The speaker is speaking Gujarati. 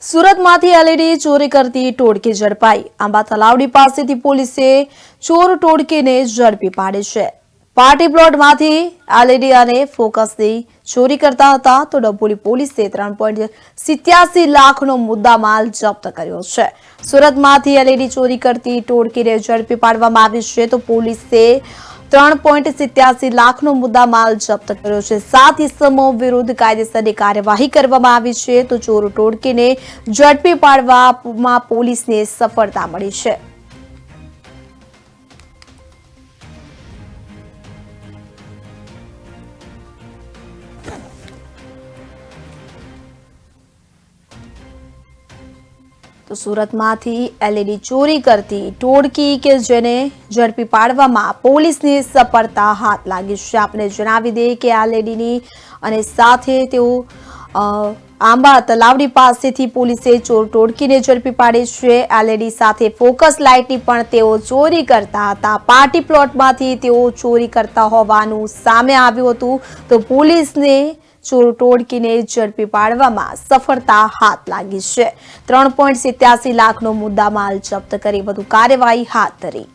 સુરતમાંથી એલઈડી ચોરી કરતી ટોળકી ઝડપાઈ। આંબા તલાવડી પાસેથી પોલીસે ચોર ટોળકીને ઝડપી પાડી છે। પાર્ટી પ્લોટમાંથી એલઈડી અને ફોકસની ચોરી કરતા હતા તો ડભોલી પોલીસે 3.87 લાખનો મુદ્દામાલ જપ્ત કર્યો છે। સુરતમાંથી એલઈડી ચોરી કરતી ટોળકીને ઝડપી પાડવામાં આવી છે તો પોલીસે 3.87 લાખનો મુદ્દામાલ જપ્ત કર્યો છે। 7 ઇસમો વિરુદ્ધ કાયદેસરની કાર્યવાહી કરવામાં આવી છે તો ચોર ટોળકીને ઝડપી પાડવામાં પોલીસને સફળતા મળી છે। તો સુરતમાંથી એલઈડી ચોરી કરતી ટોળકી કે જેને ઝડપી પાડવામાં પોલીસની સફળતા હાથ લાગી છે। આપને જણાવી દઈએ કે એલઈડીની અને સાથે તેઓ આંબા તલાવડી પાસેથી પોલીસે ચોર ટોળકીને ઝડપી પાડી છે। એલઈડી સાથે ફોકસ લાઇટની પણ તેઓ ચોરી કરતા હતા। પાર્ટી પ્લોટમાંથી તેઓ ચોરી કરતા હોવાનું સામે આવ્યું હતું તો પોલીસને ચોર ટોળકીને ઝડપી પાડવામાં સફળતા હાથ લાગી છે। 3.87 લાખનો મુદ્દામાલ જપ્ત કરી વધુ કાર્યવાહી હાથ ધરી।